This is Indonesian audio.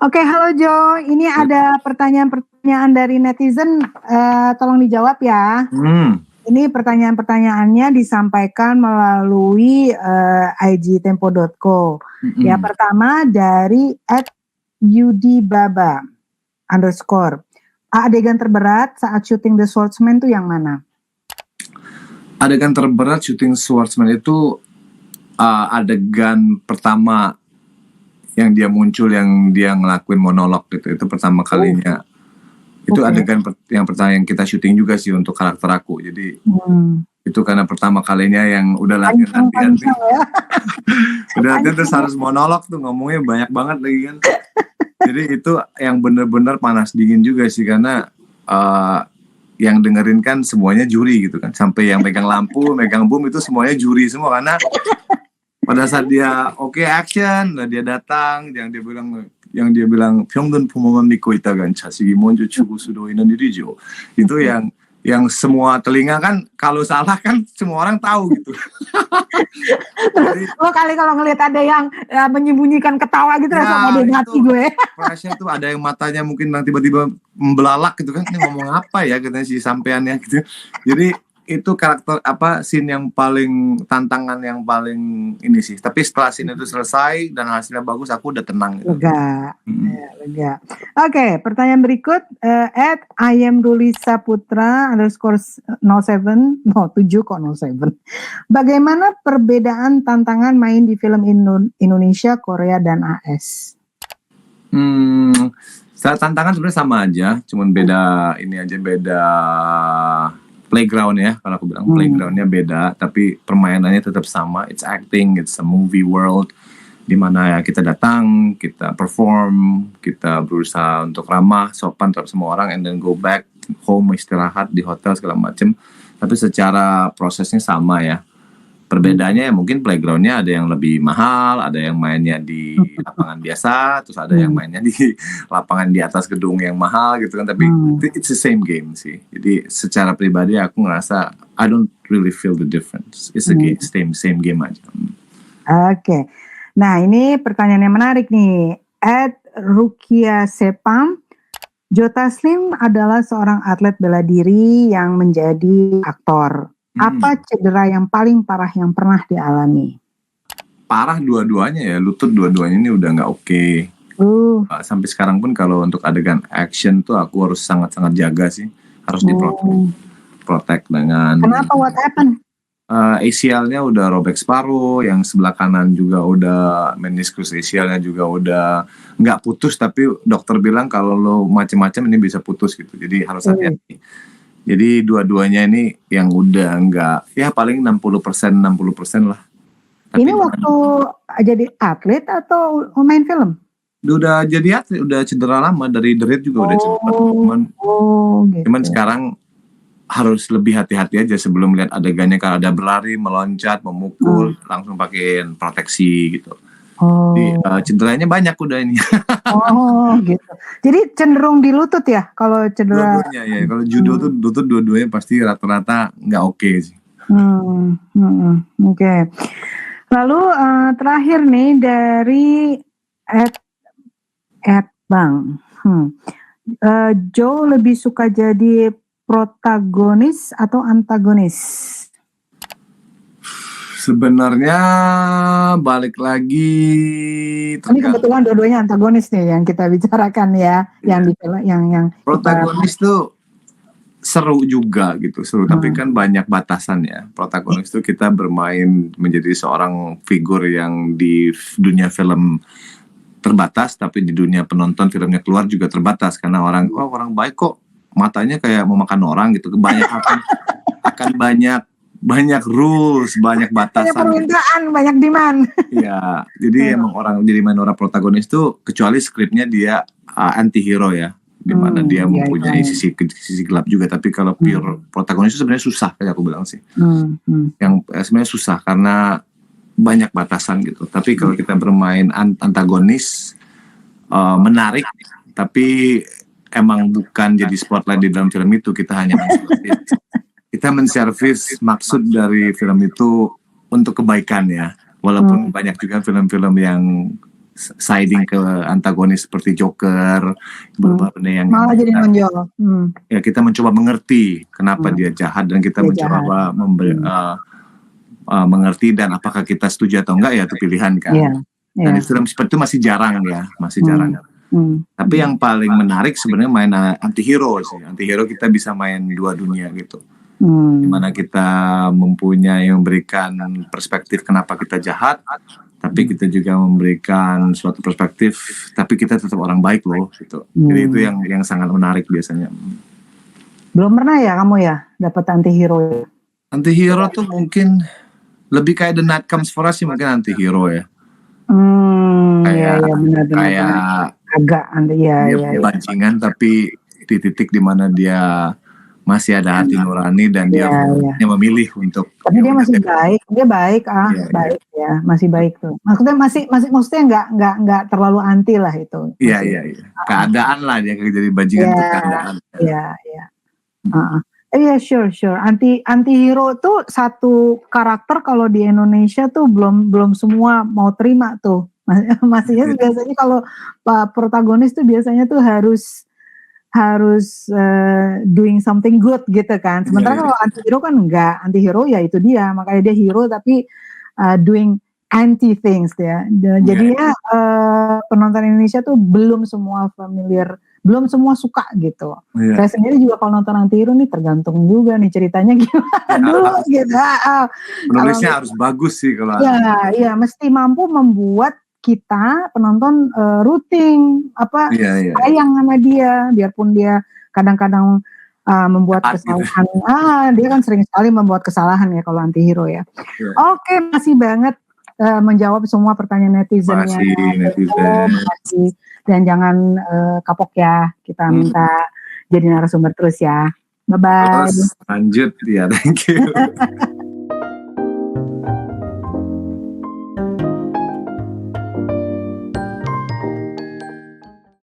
Oke, halo Jo. Ini ada pertanyaan-pertanyaan dari netizen. Tolong dijawab ya. Ini pertanyaan-pertanyaannya disampaikan melalui igtempo.co. Ya, pertama dari @yudibaba_. Adegan terberat saat syuting The Swordsman itu yang mana? Adegan terberat syuting Swordsman itu adegan pertama yang dia muncul, yang dia ngelakuin monolog gitu. Itu pertama kalinya. Itu adegan yang pertama yang kita syuting juga sih untuk karakter aku. Jadi itu karena pertama kalinya yang udah latihan ya. Udah latihan terus harus monolog tuh, ngomongnya banyak banget lagi kan. Jadi itu yang bener-bener panas dingin juga sih, karena yang dengerin kan semuanya juri gitu kan. Sampai yang megang lampu, megang boom itu semuanya juri semua, karena pada saat dia action, nah dia datang, yang dia bilang 평균 부모만 믿고 있다간 자식이 먼저 죽을 수도 있는 일이죠. Itu yang semua telinga kan, kalau salah kan semua orang tahu gitu. Lo kali kalau ngelihat ada yang menyembunyikan ketawa gitu, langsung ada hati gue. Rasanya tuh ada yang matanya mungkin nanti tiba-tiba membelalak gitu kan, ini ngomong apa ya katanya si sampeannya gitu. Jadi itu karakter scene yang paling tantangan, yang paling ini sih. Tapi setelah scene itu selesai dan hasilnya bagus, aku udah tenang gitu. Lega. Oke, pertanyaan berikut @IamRulisaputra_07. Bagaimana perbedaan tantangan main di film Indonesia, Korea, dan AS? Tantangan sebenarnya sama aja, cuman beda playground ya, kalau aku bilang playgroundnya beda, tapi permainannya tetap sama. It's acting, it's a movie world, dimana ya kita datang, kita perform, kita berusaha untuk ramah, sopan terhadap semua orang, and then go back home, istirahat di hotel segala macem. Tapi secara prosesnya sama ya. Perbedaannya ya mungkin playgroundnya ada yang lebih mahal, ada yang mainnya di lapangan biasa, terus ada yang mainnya di lapangan di atas gedung yang mahal gitu kan. Tapi it's the same game sih. Jadi secara pribadi aku ngerasa I don't really feel the difference. It's a game, same game aja. Oke. Nah, ini pertanyaan yang menarik nih. @Rukia Sepam. Joe Taslim adalah seorang atlet bela diri yang menjadi aktor. Apa cedera yang paling parah yang pernah dialami? Parah dua-duanya ya, lutut dua-duanya ini udah nggak oke. Sampai sekarang pun kalau untuk adegan action tuh aku harus sangat-sangat jaga sih, harus diprotek dengan. Kenapa? What happened? ACL-nya udah robek separuh, yang sebelah kanan juga udah meniskus ACL-nya juga udah nggak putus, tapi dokter bilang kalau lo macem-macem ini bisa putus gitu, jadi harus hati-hati. Jadi dua-duanya ini yang udah nggak, ya paling 60% lah. Tapi ini waktu jadi atlet atau main film? Udah jadi atlet, udah cedera lama, dari The Raid juga udah cedera. Cuman sekarang harus lebih hati-hati aja sebelum lihat adegannya, kalau ada berlari, meloncat, memukul, langsung pakein proteksi gitu. Jadi cederanya banyak udah ini. Gitu. Jadi cenderung di lutut ya kalau cedera. Dua-duanya ya. Kalau judo tuh lutut dua-duanya pasti rata-rata nggak oke sih. Oke. Lalu terakhir nih dari Bang. Joe lebih suka jadi protagonis atau antagonis? Sebenarnya balik lagi. Ini kebetulan dua-duanya antagonis nih yang kita bicarakan ya, yang protagonis tuh seru juga gitu, tapi kan banyak batasannya. Protagonis tuh kita bermain menjadi seorang figur yang di dunia film terbatas, tapi di dunia penonton filmnya keluar juga terbatas, karena orang baik kok matanya kayak mau makan orang gitu. Akan banyak rules, banyak batasan. Banyak permintaan, banyak demand. Iya, jadi emang main orang protagonis tuh, kecuali skripnya dia anti-hero ya, dimana dia mempunyai sisi gelap juga. Tapi kalau pure protagonis itu sebenarnya susah, kayak aku bilang sih. Yang sebenarnya susah karena banyak batasan gitu. Tapi kalau kita bermain antagonis, menarik, tapi emang bukan jadi spotlight di dalam film itu. Kita hanya menservis maksud dari film itu untuk kebaikan ya. Walaupun banyak juga film-film yang siding ke antagonis seperti Joker, beberapa yang Malah jadi menonjol. ya kita mencoba mengerti kenapa dia jahat dan kita Dia mencoba mengerti dan apakah kita setuju atau enggak ya itu pilihan kan. Dan di film seperti itu masih jarang ya, masih jarang. Tapi yang paling menarik sebenarnya main antihero sih. Antihero kita bisa main dua dunia gitu. Dimana kita memberikan perspektif kenapa kita jahat, tapi kita juga memberikan suatu perspektif, tapi kita tetap orang baik loh gitu. Jadi itu yang sangat menarik biasanya. Belum pernah ya kamu ya dapat antihero? Antihero tuh mungkin lebih kayak The Night Comes For Us sih mungkin antihero ya. Kayak agak dia bajingan tapi di titik dimana dia masih ada hati nurani dan dia memilih untuk. Tapi dia masih baik, dia baik baik ya, masih baik tuh. Maksudnya maksudnya nggak terlalu anti lah itu. Iya. Keadaan lah dia jadi bajingan itu keadaan. Iya. Iya, sure. Antihero tuh satu karakter kalau di Indonesia tuh belum semua mau terima tuh. Maksudnya biasanya kalau protagonis tuh biasanya tuh harus doing something good gitu kan. Sementara kalau antihero kan enggak. Antihero ya itu dia, makanya dia hero tapi doing anti things ya. Jadinya penonton Indonesia tuh belum semua familiar, belum semua suka gitu. Saya sendiri juga kalau nonton antihero nih tergantung juga nih ceritanya gimana dulu gitu. Penulisnya harus bagus sih kalau. Iya, mesti mampu membuat kita penonton rooting sayang sama dia, biarpun dia kadang-kadang membuat kesalahan. Dia kan sering sekali membuat kesalahan ya kalau antihero ya. Oke, makasih banget menjawab semua pertanyaan netizennya. Makasih. Dan jangan kapok ya, kita minta jadi narasumber terus ya. Bye-bye. Terus lanjut ya, thank you.